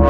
Hi,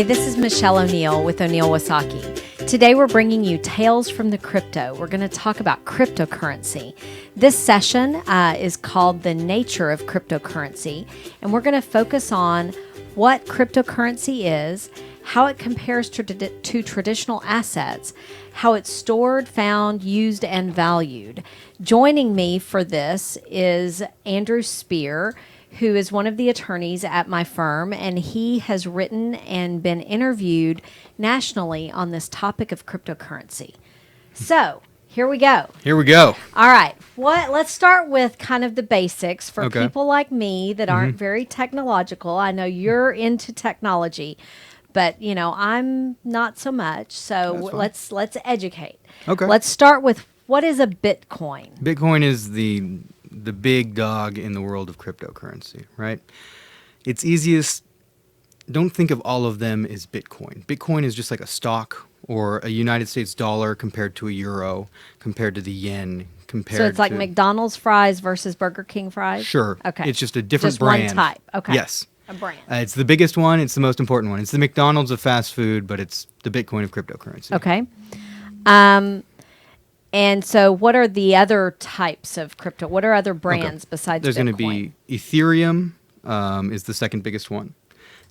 this is Michelle O'Neill with O'Neill Wasaki. Today we're bringing you Tales from the Crypto. We're going to talk about cryptocurrency. This session is called The Nature of Cryptocurrency, and we're going to focus on what cryptocurrency is, how it compares to traditional assets, how it's stored, found, used, and valued. Joining me for this is Andrew Spear, who is one of the attorneys at my firm, and he has written and been interviewed nationally on this topic of cryptocurrency. So, here we go. Here we go. All right. Let's start with kind of the basics for people like me that aren't very technological. I know you're into technology, but I'm not so much. So let's educate. Okay. Let's start with, what is a Bitcoin? Bitcoin is the big dog in the world of cryptocurrency, right? It's easiest, don't think of all of them as Bitcoin. Bitcoin is just like a stock or a United States dollar compared to a euro, compared to the yen, So it's like McDonald's fries versus Burger King fries? Sure. Okay. It's just a different brand. Just one type. Okay. Yes. A brand. It's the biggest one. It's the most important one. It's the McDonald's of fast food, but it's the Bitcoin of cryptocurrency. Okay. And so what are the other types of crypto? What are other brands besides There's Bitcoin? There's going to be Ethereum is the second biggest one.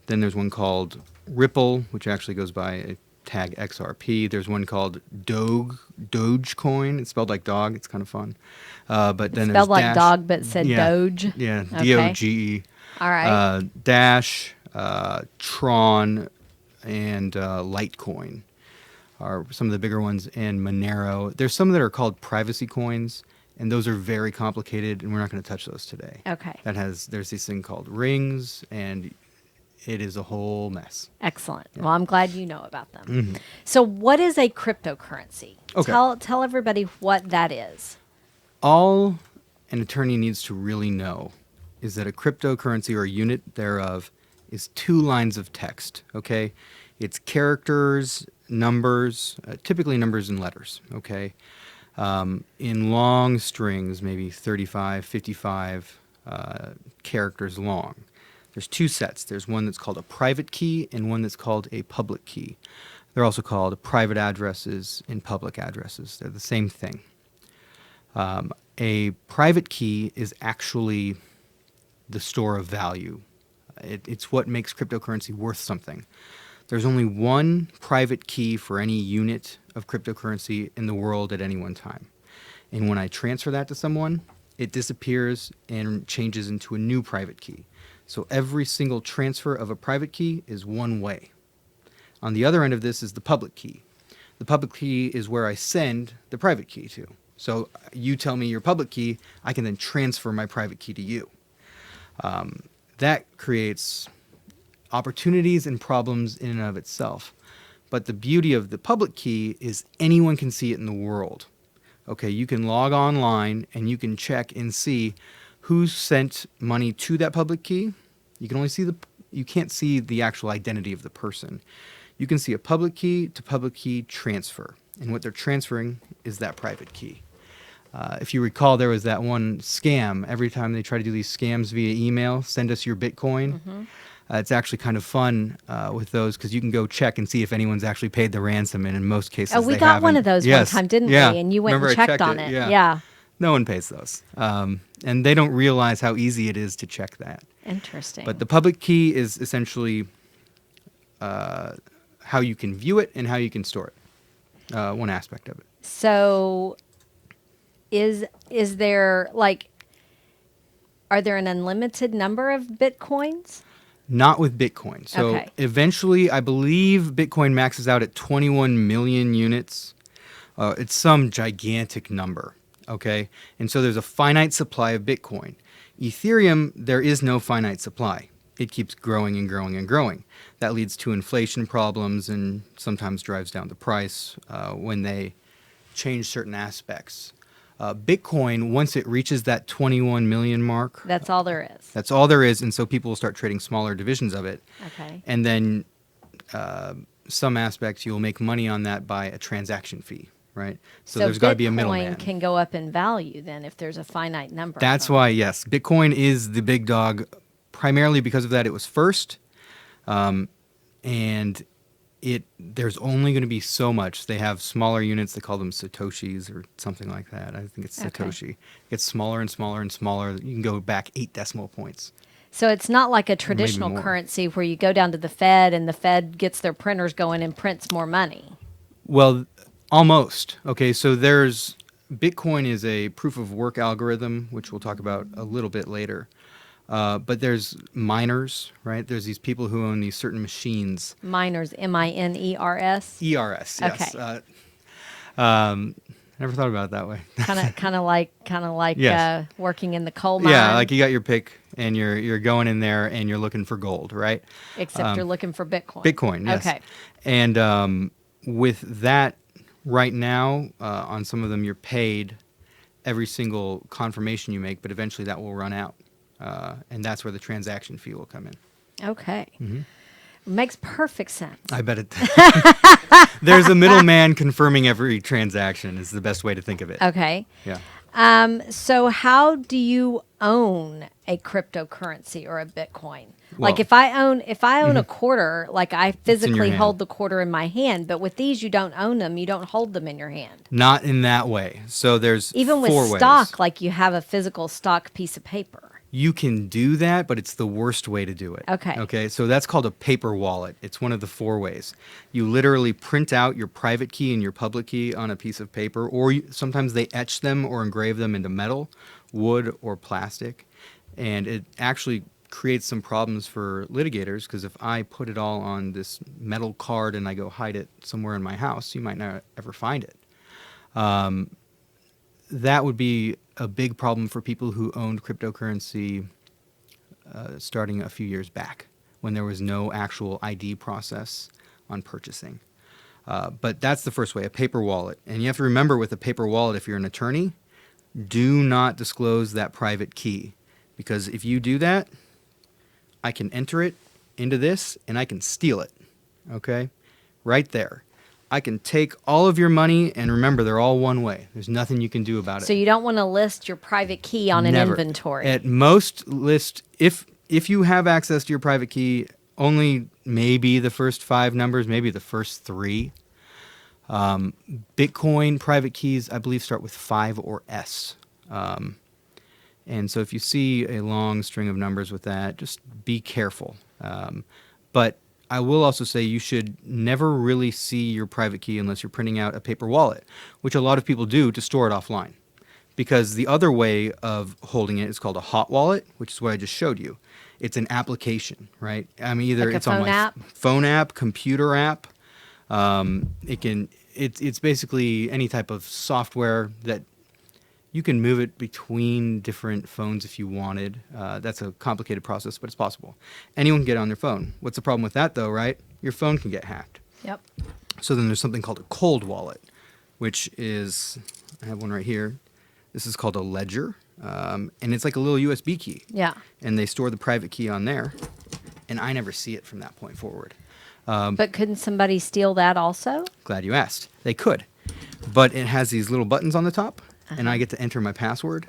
Then there's one called Ripple, which actually goes by a tag XRP. There's one called Dogecoin. It's spelled like dog. It's kind of fun. But then spelled like Dash. dog, but said Doge. Yeah, Okay. Doge. All right. Dash, Tron, and Litecoin are some of the bigger ones, and Monero. There's some that are called privacy coins, and those are very complicated, and we're not going to touch those today. Okay. There's this thing called rings, and it is a whole mess. Excellent. Yeah. Well, I'm glad you know about them. Mm-hmm. So what is a cryptocurrency? Okay. Tell everybody what that is. All an attorney needs to really know is that a cryptocurrency or a unit thereof is 2 lines of text, okay? It's characters, numbers, typically numbers and letters, okay? In long strings, maybe 35, 55 characters long. There's 2 sets. There's one that's called a private key and one that's called a public key. They're also called private addresses and public addresses. They're the same thing. A private key is actually the store of value. It's what makes cryptocurrency worth something. There's only one private key for any unit of cryptocurrency in the world at any one time. And when I transfer that to someone, it disappears and changes into a new private key. So every single transfer of a private key is one way. On the other end of this is the public key. The public key is where I send the private key to. So you tell me your public key, I can then transfer my private key to you. That creates opportunities and problems in and of itself. But the beauty of the public key is anyone can see it in the world. Okay, you can log online and you can check and see who sent money to that public key. You can only see you can't see the actual identity of the person. You can see a public key to public key transfer. And what they're transferring is that private key. If you recall, there was that one scam. Every time they try to do these scams via email, send us your Bitcoin. Mm-hmm. It's actually kind of fun with those because you can go check and see if anyone's actually paid the ransom, and in most cases, we got one of those one time, didn't we? And you went and checked on it. Yeah. No one pays those, and they don't realize how easy it is to check that. Interesting. But the public key is essentially how you can view it and how you can store it. One aspect of it. So, is there are there an unlimited number of Bitcoins? Not with Bitcoin. So eventually, I believe Bitcoin maxes out at 21 million units. It's some gigantic number, okay? And so there's a finite supply of Bitcoin. Ethereum, there is no finite supply. It keeps growing and growing and growing. That leads to inflation problems and sometimes drives down the price when they change certain aspects Bitcoin, once it reaches that 21 million mark, That's all there is. that's all there is. And so people will start trading smaller divisions of it. Okay. And then some aspects you'll make money on that by a transaction fee, right? So there's got to be a middleman. Bitcoin can go up in value then if there's a finite number. That's why, yes, Bitcoin is the big dog. Primarily because of that, it was first. And there's only going to be so much. They have smaller units. They call them Satoshis or something like that. I think it's Satoshi. It gets smaller and smaller and smaller. You can go back 8 decimal points. So it's not like a traditional currency where you go down to the Fed and the Fed gets their printers going and prints more money. Well, almost. Okay, so Bitcoin is a proof of work algorithm, which we'll talk about a little bit later. But there's miners, right? There's these people who own these certain machines. Miners, M-I-N-E-R-S? ERS, yes. Okay. Never thought about it that way. kind of like Yes. working in the coal mine. Yeah, like you got your pick and you're going in there and you're looking for gold, right? Except you're looking for Bitcoin. Bitcoin, yes. Okay. And with that, right now, on some of them, you're paid every single confirmation you make, but eventually that will run out. And that's where the transaction fee will come in. Okay. Mm-hmm. Makes perfect sense. I bet it. There's a middleman confirming every transaction is the best way to think of it. Okay. Yeah. So how do you own a cryptocurrency or a Bitcoin? Like Well, if I own a quarter, like I physically hand. hold the quarter in my hand, but with these you don't own them, you don't hold them in your hand. Not in that way. So there's Even with 4 ways. stock, like you have a physical stock piece of paper. You can do that, but it's the worst way to do it. Okay. Okay, so that's called a paper wallet. It's one of the 4 ways. You literally print out your private key and your public key on a piece of paper, or sometimes they etch them or engrave them into metal, wood, or plastic. And it actually creates some problems for litigators because if I put it all on this metal card and I go hide it somewhere in my house, you might not ever find it. That would be a big problem for people who owned cryptocurrency starting a few years back when there was no actual ID process on purchasing. But that's the first way, a paper wallet. And you have to remember with a paper wallet, if you're an attorney, do not disclose that private key. Because if you do that, I can enter it into this and I can steal it. Okay? Right there. I can take all of your money, and remember, they're all one way. There's nothing you can do about it. So you don't want to list your private key on an Never. inventory. At most, list if you have access to your private key, only maybe the first 5 numbers, maybe the first 3. Bitcoin private keys, I believe, start with 5 or S. And so if you see a long string of numbers with that, just be careful. But I will also say you should never really see your private key unless you're printing out a paper wallet, which a lot of people do to store it offline. Because the other way of holding it is called a hot wallet, which is what I just showed you. It's an application, right? I mean, either Like a it's on phone my app? phone app, computer app. It's basically any type of software that you can move it between different phones if you wanted. That's a complicated process, but it's possible. Anyone can get it on their phone. What's the problem with that, though, right? Your phone can get hacked. Yep. So then there's something called a cold wallet, which is, I have one right here. This is called a ledger, and it's like a little USB key. Yeah. And they store the private key on there, and I never see it from that point forward. But couldn't somebody steal that also? Glad you asked. They could. But it has these little buttons on the top, and I get to enter my password.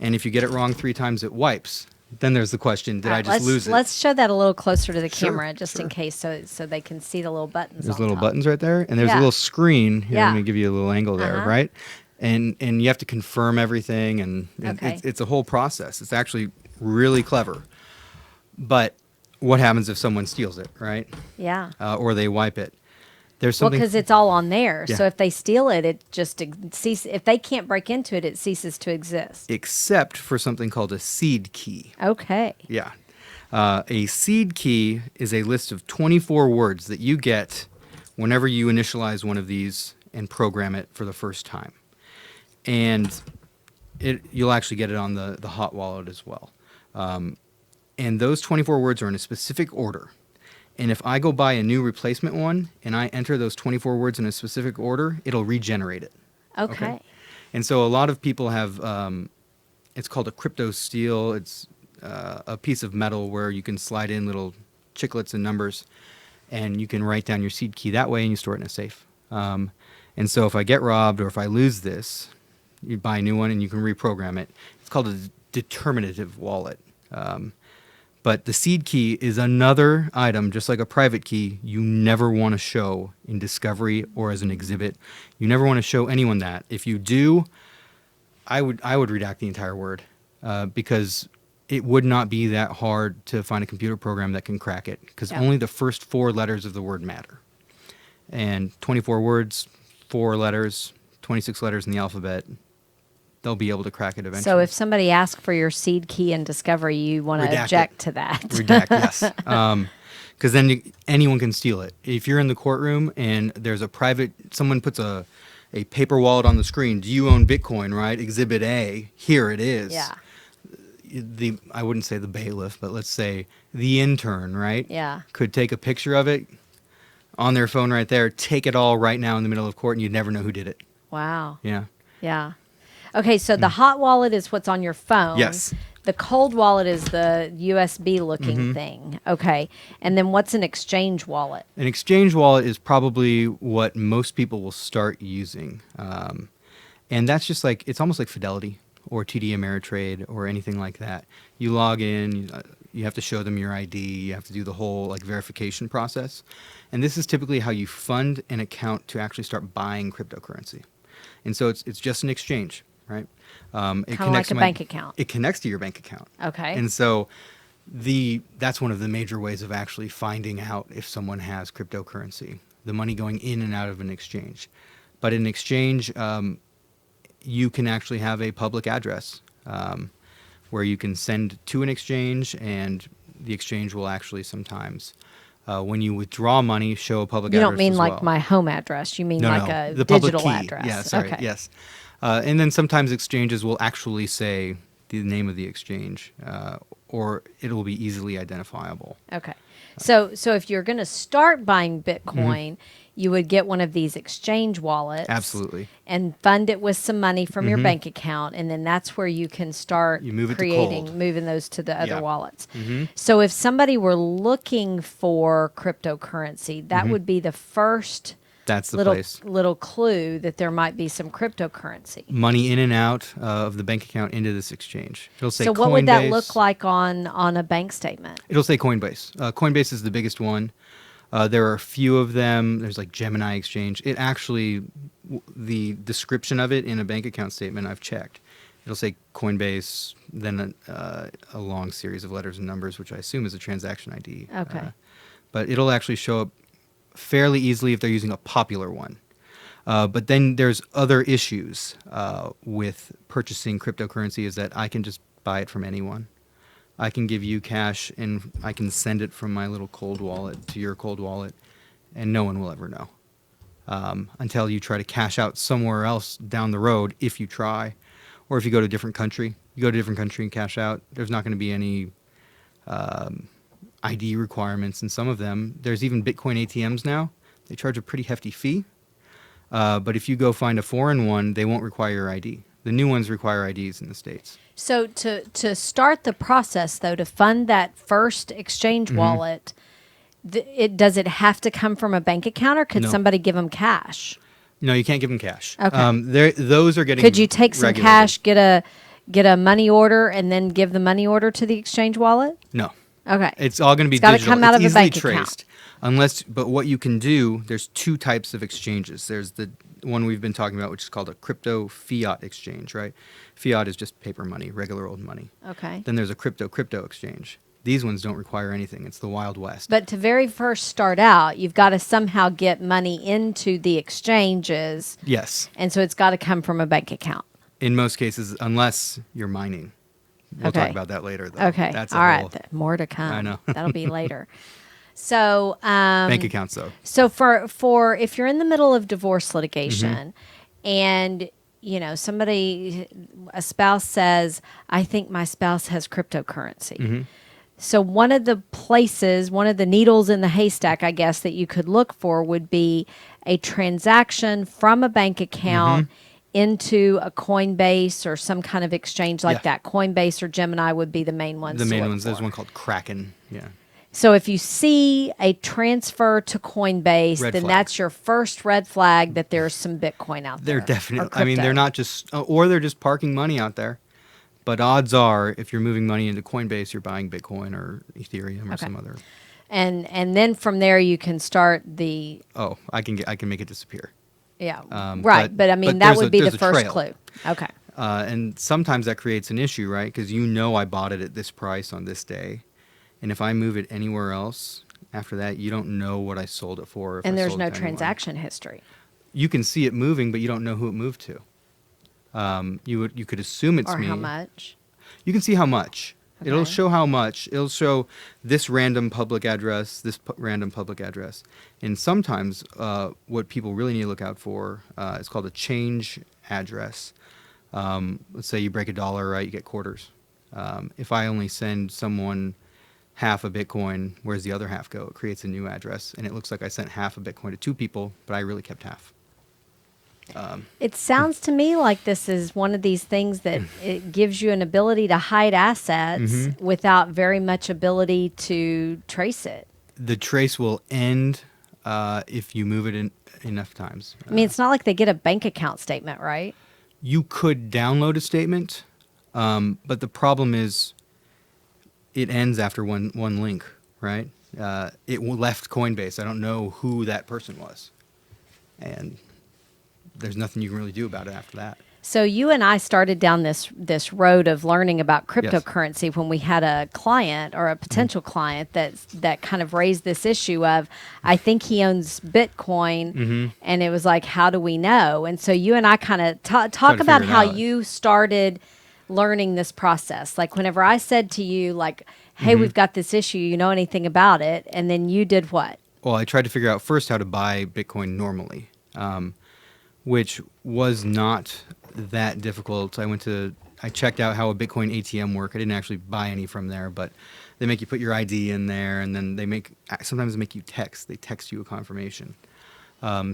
And if you get it wrong 3 times, it wipes. Then there's the question, did I just lose it? Let's show that a little closer to the Sure, camera just in sure. case so they can see the little buttons There's on little top. buttons right there, and there's Yeah. a little screen. Here, Yeah. let me give you a little angle there, Uh-huh. right? And you have to confirm everything, and Okay. it's a whole process. It's actually really clever. But what happens if someone steals it, right? Yeah. Or they wipe it? There's Well, something. because it's all on there. Yeah. So if they steal it, it just ceases. If they can't break into it, it ceases to exist. Except for something called a seed key. Okay. Yeah. A seed key is a list of 24 words that you get whenever you initialize one of these and program it for the first time. And you'll actually get it on the hot wallet as well. And those 24 words are in a specific order. And if I go buy a new replacement one and I enter those 24 words in a specific order, it'll regenerate it. Okay. And so a lot of people have, it's called a crypto seal. It's a piece of metal where you can slide in little chiclets and numbers, and you can write down your seed key that way, and you store it in a safe. And so if I get robbed or if I lose this, you buy a new one and you can reprogram it. It's called a determinative wallet. But the seed key is another item, just like a private key, you never want to show in discovery or as an exhibit. You never want to show anyone that. If you do, I would redact the entire word because it would not be that hard to find a computer program that can crack it because only the first 4 letters of the word matter. And 24 words, 4 letters, 26 letters in the alphabet, they'll be able to crack it eventually. So if somebody asks for your seed key in discovery, you want to object to that. Redact, yes. Because then anyone can steal it. If you're in the courtroom and there's someone puts a paper wallet on the screen, do you own Bitcoin, right? Exhibit A, here it is. Yeah. I wouldn't say the bailiff, but let's say the intern, right? Yeah. Could take a picture of it on their phone right there, take it all right now in the middle of court, and you'd never know who did it. Wow. Yeah. Yeah. Okay, so the hot wallet is what's on your phone. Yes. The cold wallet is the USB looking thing. Okay. And then what's an exchange wallet? An exchange wallet is probably what most people will start using. And that's just like, it's almost like Fidelity or TD Ameritrade or anything like that. You log in, you have to show them your ID, you have to do the whole like verification process. And this is typically how you fund an account to actually start buying cryptocurrency. And so it's just an exchange, right? Kind of like a bank account. It connects to your bank account. Okay. And so that's one of the major ways of actually finding out if someone has cryptocurrency, the money going in and out of an exchange. But in exchange, you can actually have a public address where you can send to an exchange, and the exchange will actually sometimes, when you withdraw money, show a public address. You don't mean as like well. my home address. You mean like a the public digital key. address. Yeah, sorry. Okay. Yes. And then sometimes exchanges will actually say the name of the exchange, or it will be easily identifiable. Okay. So if you're going to start buying Bitcoin, you would get one of these exchange wallets. Absolutely. And fund it with some money from your bank account, and then that's where you can start moving those to the other wallets. So if somebody were looking for cryptocurrency, that would be the first That's the little clue that there might be some cryptocurrency. Money in and out of the bank account into this exchange. It'll say so what Coinbase. would that look like on a bank statement? It'll say Coinbase. Coinbase is the biggest one. There are a few of them. There's like Gemini Exchange. It actually, the description of it in a bank account statement, I've checked. It'll say Coinbase, then a long series of letters and numbers, which I assume is a transaction ID. Okay. But it'll actually show up fairly easily if they're using a popular one. But then there's other issues with purchasing cryptocurrency is that I can just buy it from anyone. I can give you cash and I can send it from my little cold wallet to your cold wallet, and no one will ever know until you try to cash out somewhere else down the road, if you try. Or if you go to a different country. You go to a different country and cash out, there's not going to be any ID requirements in some of them. There's even Bitcoin ATMs now. They charge a pretty hefty fee. But if you go find a foreign one, they won't require your ID. The new ones require IDs in the States. So to start the process, though, to fund that first exchange wallet, does it have to come from a bank account, or could somebody give them cash? No, you can't give them cash. Okay. Those are getting Could you take some regulated. cash, get a money order, and then give the money order to the exchange wallet? No. Okay. It's all going to be It's gotta digital. come out of a easily bank traced. account. But what you can do, there's 2 types of exchanges. There's the one we've been talking about, which is called a crypto fiat exchange, right? Fiat is just paper money, regular old money. Okay. Then there's a crypto exchange. These ones don't require anything. It's the Wild West. But to very first start out, you've got to somehow get money into the exchanges. Yes. And so it's got to come from a bank account. In most cases, unless you're mining. We'll talk about that later, though. Okay. That's all right. More to come. I know. That'll be later. So bank accounts, though. So for if you're in the middle of divorce litigation, and a spouse says, "I think my spouse has cryptocurrency." So one of the needles in the haystack, I guess, that you could look for would be a transaction from a bank account into a Coinbase or some kind of exchange like Yeah. that. Coinbase or Gemini would be the main ones The to main look ones. There's for. one called Kraken. Yeah. So if you see a transfer to Coinbase, Red then flag. that's your first red flag that there's some Bitcoin out They're there or definitely. I mean, crypto. they're not just, or they're just parking money out there. But odds are, if you're moving money into Coinbase, you're buying Bitcoin or Ethereum or Okay. some other. And then from there you can start the Oh, I can make it disappear. yeah, Um, right. But I mean that would be the there's a first trail. clue. Okay. And sometimes that creates an issue, right? Because you know I bought it at this price on this day, and if I move it anywhere else after that, you don't know what I sold it for. If I And there's sold no it to anyone. transaction history. You can see it moving, but you don't know who it moved to. You could assume it's Or me. how much. You can see how much. It'll Okay. show how much. It'll show this random public address, random public address. And sometimes what people really need to look out for is called a change address. Let's say you break $1, right? You get quarters. If I only send someone half a Bitcoin, where's the other half go? It creates a new address. And it looks like I sent half a Bitcoin to 2 people, but I really kept half. It sounds to me like this is one of these things that it gives you an ability to hide assets without very much ability to trace it. The trace will end if you move it in enough times. I mean, it's not like they get a bank account statement, right? You could download a statement, but the problem is it ends after one link, right? It left Coinbase. I don't know who that person was. And there's nothing you can really do about it after that. So you and I started down this road of learning about cryptocurrency when we had a client or a potential client that kind of raised this issue of, I think he owns Bitcoin, and it was like, how do we know? And so you and I kind of talk to about figure it how out. you started learning this process. Like whenever I said to you, like, hey, we've got this issue, you know anything about it? And then you did what? Well, I tried to figure out first how to buy Bitcoin normally, which was not that difficult. I checked out how a Bitcoin ATM worked. I didn't actually buy any from there, but they make you put your ID in there, and then sometimes they make you text. They text you a confirmation.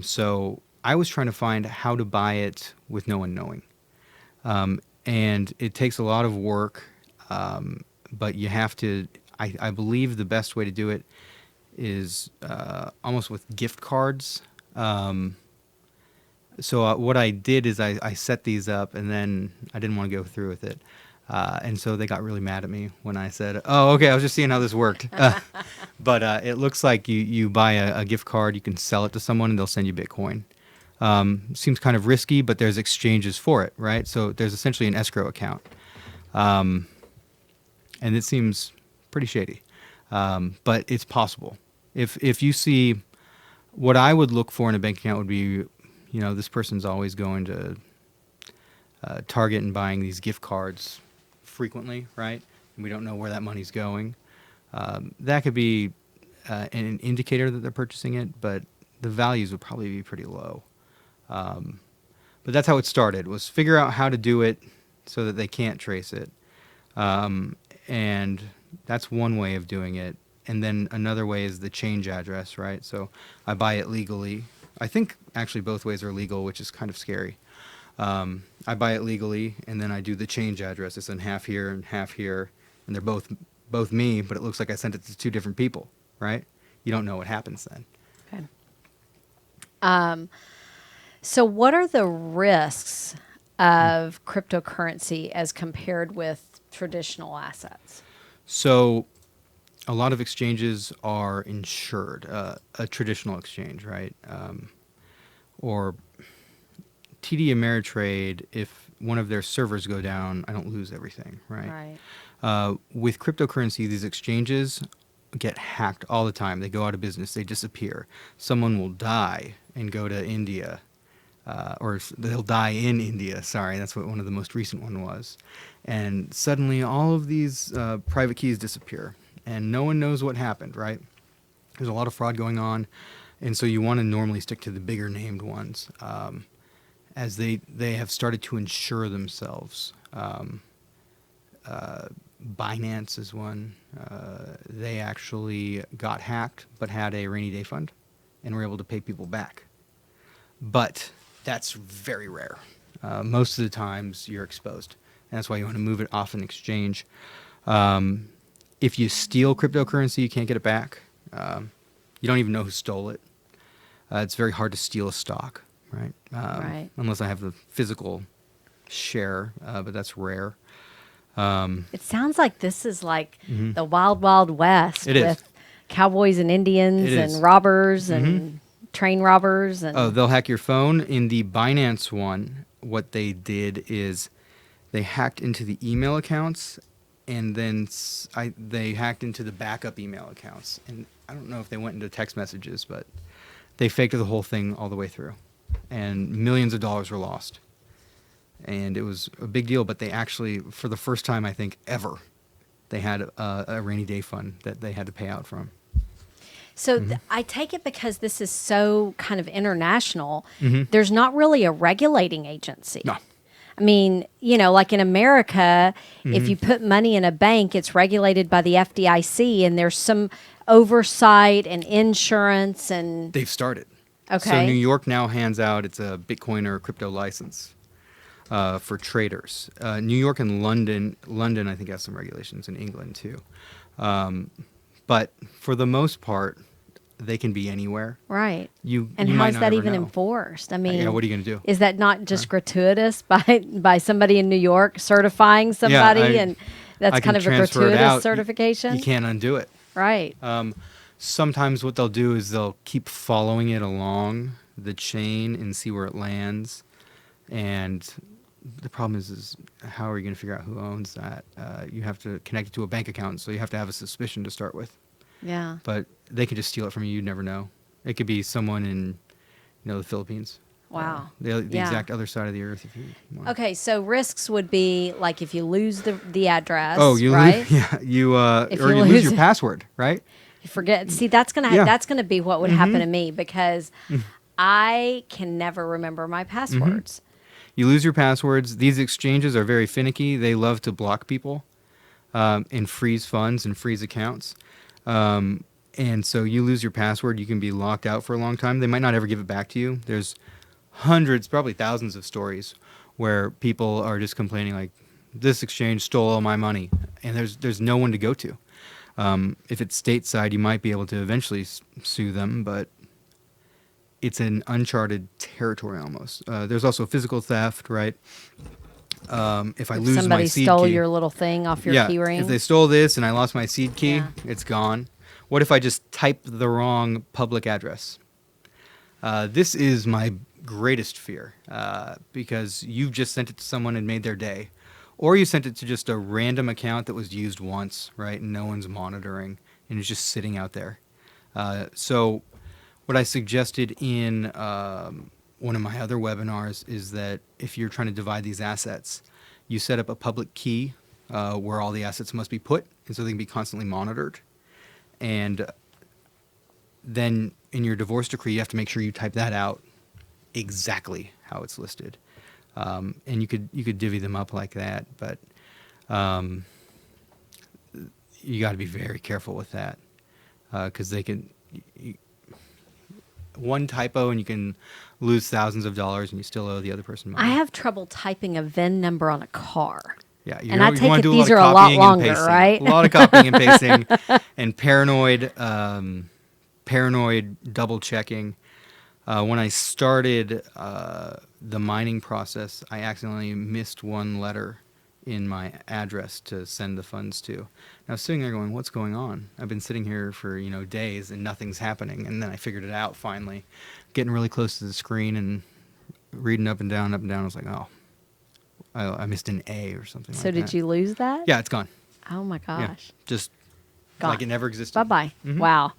So I was trying to find how to buy it with no one knowing. And it takes a lot of work, but you have to, I believe the best way to do it is almost with gift cards. So what I did is I set these up, and then I didn't want to go through with it. And so they got really mad at me when I said, oh, okay, I was just seeing how this worked. But it looks like you buy a gift card, you can sell it to someone, and they'll send you Bitcoin. Seems kind of risky, but there's exchanges for it, right? So there's essentially an escrow account. And it seems pretty shady. But it's possible. If you see, what I would look for in a bank account would be, this person's always going to Target and buying these gift cards frequently, right? And we don't know where that money's going. That could be an indicator that they're purchasing it, but the values would probably be pretty low. But that's how it started, was figure out how to do it so that they can't trace it. And that's one way of doing it. And then another way is the change address, right? So I buy it legally. I think actually both ways are legal, which is kind of scary. I buy it legally, and then I do the change address. I send half here and half here, and they're both me, but it looks like I sent it to 2 different people, right? You don't know what happens then. Okay. So what are the risks of cryptocurrency as compared with traditional assets? So a lot of exchanges are insured, a traditional exchange, right? Or TD Ameritrade, if one of their servers go down, I don't lose everything, right? With cryptocurrency, these exchanges get hacked all the time. They go out of business. They disappear. Someone will die and go to India, or they'll die in India. Sorry, that's what one of the most recent one was. And suddenly all of these private keys disappear, and no one knows what happened, right? There's a lot of fraud going on, and so you want to normally stick to the bigger named ones, as they have started to insure themselves. Binance is one. They actually got hacked, but had a rainy day fund, and were able to pay people back. But that's very rare. most of the times you're exposed. And that's why you want to move it off an exchange. If you steal cryptocurrency, you can't get it back. You don't even know who stole it. It's very hard to steal a stock, right? Right. Unless I have the physical share, but that's rare. It sounds like this is like Mhm. the wild, wild west It is. with cowboys and Indians It is. and robbers and train robbers. And Oh, they'll hack your phone. In the Binance one, what they did is they hacked into the email accounts, and then they hacked into the backup email accounts. And I don't know if they went into text messages, but they faked the whole thing all the way through, and millions of dollars were lost. And it was a big deal, but they actually, for the first time, I think, ever, they had a rainy day fund that they had to pay out from. so I take it because this is so kind of international, Mhm. there's not really a regulating agency. No. I mean, like in America, if you put money in a bank, it's regulated by the FDIC, and there's some oversight and insurance and They've started. Okay. So New York now hands out, it's a Bitcoin or a crypto license for traders. New York and London I think has some regulations, in England too. But for the most part, they can be anywhere. right. You And you might how's not that ever even know. enforced? I mean, Yeah, what are you going to do? is that not just gratuitous by somebody in New York certifying somebody, and that's I kind can of a transfer it gratuitous out. certification? You can't undo it. Right. Sometimes what they'll do is they'll keep following it along the chain and see where it lands. And the problem is how are you going to figure out who owns that? You have to connect it to a bank account, so you have to have a suspicion to start with. Yeah. But they could just steal it from you. You'd never know. It could be someone in, the Philippines. Wow. The Yeah. exact other side of the earth. If you want. Okay, so risks would be like if you lose the address, Oh, you right? lose, yeah, If or you you lose lose your it. password, right? You forget. See, that's gonna Yeah. that's gonna be what would happen to me because I can never remember my passwords. You lose your passwords. These exchanges are very finicky. They love to block people and freeze funds and freeze accounts. And so you lose your password, you can be locked out for a long time. They might not ever give it back to you. There's hundreds, probably thousands of stories where people are just complaining like, this exchange stole all my money, and there's no one to go to. If it's stateside, you might be able to eventually sue them, but it's an uncharted territory almost. There's also physical theft, right? If I If lose my somebody seed stole key, your little thing off your yeah, key ring. if they stole this and I lost my seed key, Yeah. it's gone. What if I just type the wrong public address? This is my greatest fear because you've just sent it to someone and made their day. Or you sent it to just a random account that was used once, right? And no one's monitoring and it's just sitting out there. So what I suggested in one of my other webinars is that if you're trying to divide these assets, you set up a public key where all the assets must be put, and so they can be constantly monitored. And then in your divorce decree, you have to make sure you type that out exactly how it's listed. And you could divvy them up like that, but you got to be very careful with that because they can one typo and you can lose thousands of dollars and you still owe the other person money. I have trouble typing a VIN number on a car. Yeah, And I take wanna it do these lot are of a lot copying and longer, pasting. right? A lot of copying and pasting, and paranoid double checking. When I started the mining process, I accidentally missed one letter in my address to send the funds to. And I was sitting there going, "What's going on? I've been sitting here for days and nothing's happening." And then I figured it out finally, getting really close to the screen and reading up and down, up and down. I was like, "Oh, I missed an A or something." So like did that. you lose that? Yeah, it's gone. Oh my Yeah, gosh. just Gone. like it never existed. Bye-bye. Mhm. Wow.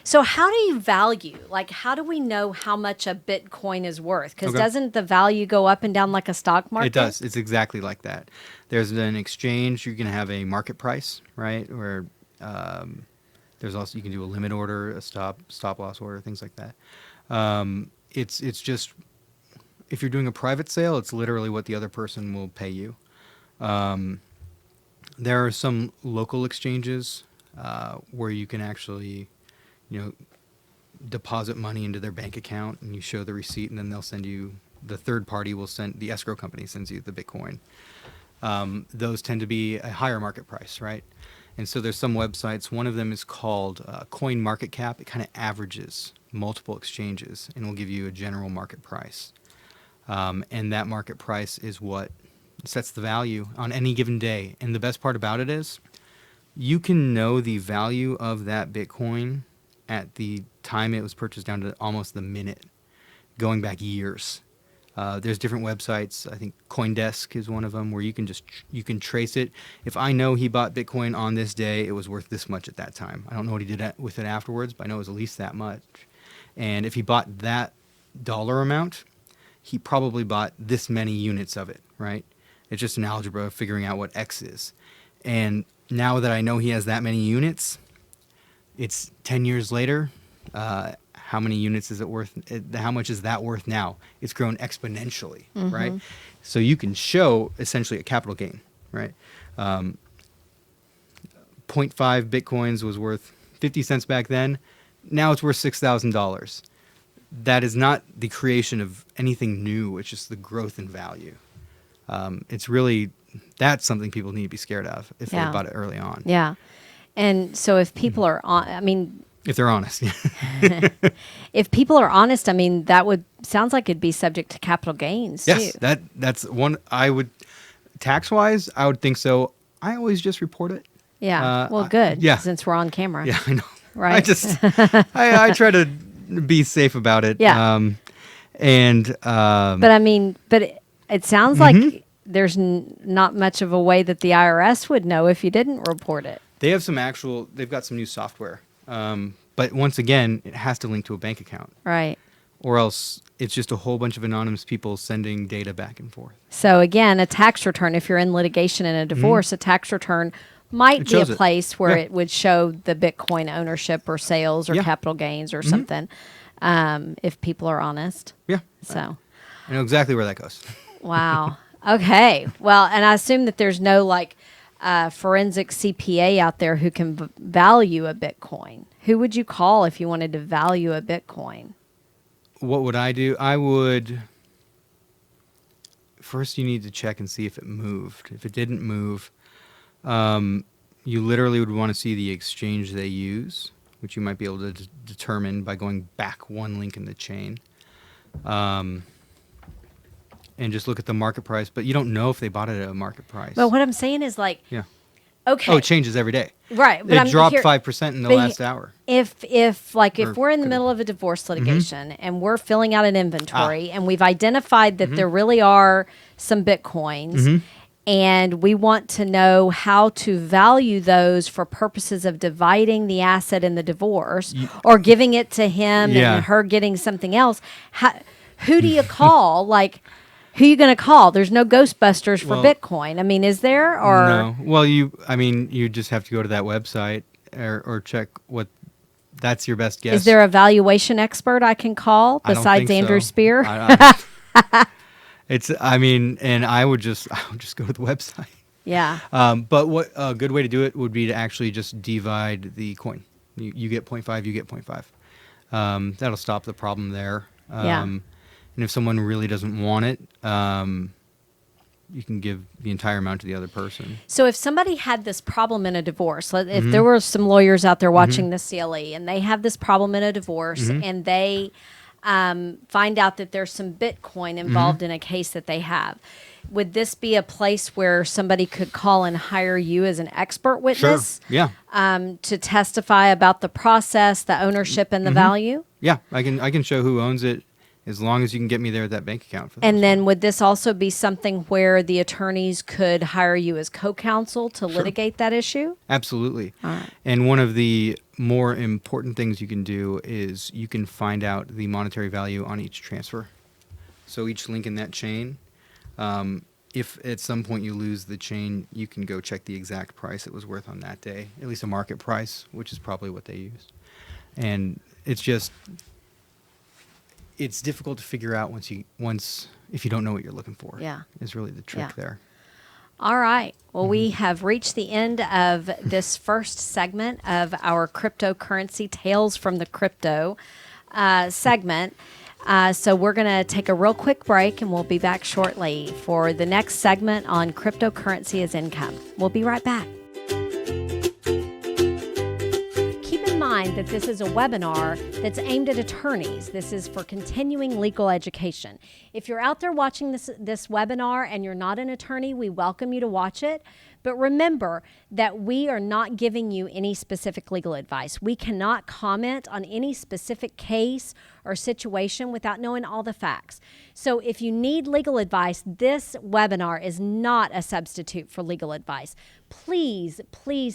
So how do you value? Like, how do we know how much a Bitcoin is worth? Because Okay. doesn't the value go up and down like a stock market? It does. It's exactly like that. There's an exchange. You can have a market price, right? Where there's also you can do a limit order, a stop loss order, things like that. It's just if you're doing a private sale, it's literally what the other person will pay you. There are some local exchanges where you can actually, deposit money into their bank account and you show the receipt and then they'll send you the third party will send, the escrow company sends you the Bitcoin. Those tend to be a higher market price, right? And so there's some websites. One of them is called Coin Market Cap. It kind of averages multiple exchanges and will give you a general market price. And that market price is what sets the value on any given day. And the best part about it is you can know the value of that Bitcoin at the time it was purchased down to almost the minute, going back years. There's different websites. I think CoinDesk is one of them where you can trace it. If I know he bought Bitcoin on this day, it was worth this much at that time. I don't know what he did with it afterwards, but I know it was at least that much. And if he bought that dollar amount, he probably bought this many units of it, right? It's just an algebra of figuring out what X is. And now that I know he has that many units, it's 10 years later. How many units is it worth? How much is that worth now? It's grown exponentially, right? So you can show essentially a capital gain, right? 0.5 Bitcoins was worth 50 cents back then. Now it's worth $6,000. That is not the creation of anything new. It's just the growth in value. It's really, that's something people need to be scared of if they bought it early on. Yeah. And so if people are on, if they're honest. if people are honest, that sounds like it'd be subject to capital gains yes, too. that's one I would, tax-wise, I would think so. I always just report it. Yeah. Well, good. Yeah. Since we're on camera. Yeah, I know. Right. I just, I try to be safe about it. Yeah. But it sounds like there's not much of a way that the IRS would know if you didn't report it. They have they've got some new software. But once again, it has to link to a bank account. Right. Or else it's just a whole bunch of anonymous people sending data back and forth. So again, a tax return, if you're in litigation and a divorce, a tax return might be a place where it would show the Bitcoin ownership or sales or capital gains or something, if people are honest. Yeah. So I know exactly where that goes. Wow. Okay. Well, and I assume that there's no forensic CPA out there who can value a Bitcoin. Who would you call if you wanted to value a Bitcoin? What would I do? I would... First, you need to check and see if it moved. If it didn't move, you literally would want to see the exchange they use, which you might be able to determine by going back one link in the chain. And just look at the market price. But you don't know if they bought it at a market price. But what I'm saying is yeah. Okay. Oh, it changes every day. Right. But it dropped 5% in the last hour. If we're in the middle of a divorce litigation and we're filling out an inventory and we've identified that there really are some Bitcoins and we want to know how to value those for purposes of dividing the asset in the divorce or giving it to him and her getting something else, who do you call? Who are you going to call? There's no Ghostbusters for Bitcoin. Is there? Or no. Well, you just have to go to that website or check what. That's your best guess. Is there a valuation expert I can call besides Andrew Spear? And I would just go to the website. Yeah. But what a good way to do it would be to actually just divide the coin. You get 0.5, you get 0.5. That'll stop the problem there. And if someone really doesn't want it, you can give the entire amount to the other person. So if somebody had this problem in a divorce, if there were some lawyers out there watching this CLE and they have this problem in a divorce and they find out that there's some Bitcoin involved in a case that they have, would this be a place where somebody could call and hire you as an expert witness? Sure. Yeah. To testify about the process, the ownership, and the value? Yeah, I can show who owns it. As long as you can get me there at that bank account. And then would this also be something where the attorneys could hire you as co-counsel to litigate that issue? Absolutely. All right. And one of the more important things you can do is you can find out the monetary value on each transfer. So each link in that chain, if at some point you lose the chain, you can go check the exact price it was worth on that day, at least a market price, which is probably what they used. And it's just... It's difficult to figure out if you don't know what you're looking for. Yeah. Is really the trick there. All right. Well, we have reached the end of this first segment of our cryptocurrency Tales from the Crypto segment. So we're going to take a real quick break and we'll be back shortly for the next segment on cryptocurrency as income. We'll be right back. Keep in mind that this is a webinar that's aimed at attorneys. This is for continuing legal education. If you're out there watching this webinar and you're not an attorney, we welcome you to watch it. But remember that we are not giving you any specific legal advice. We cannot comment on any specific case or situation without knowing all the facts. So if you need legal advice, this webinar is not a substitute for legal advice. Please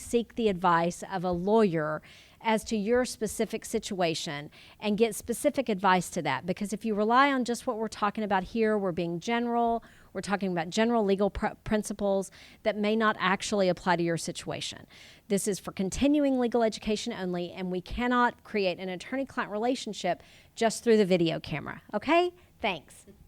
seek the advice of a lawyer as to your specific situation and get specific advice to that. Because if you rely on just what we're talking about here, we're being general, we're talking about general legal principles that may not actually apply to your situation. This is for continuing legal education only, and we cannot create an attorney-client relationship just through the video camera. Okay? Thanks.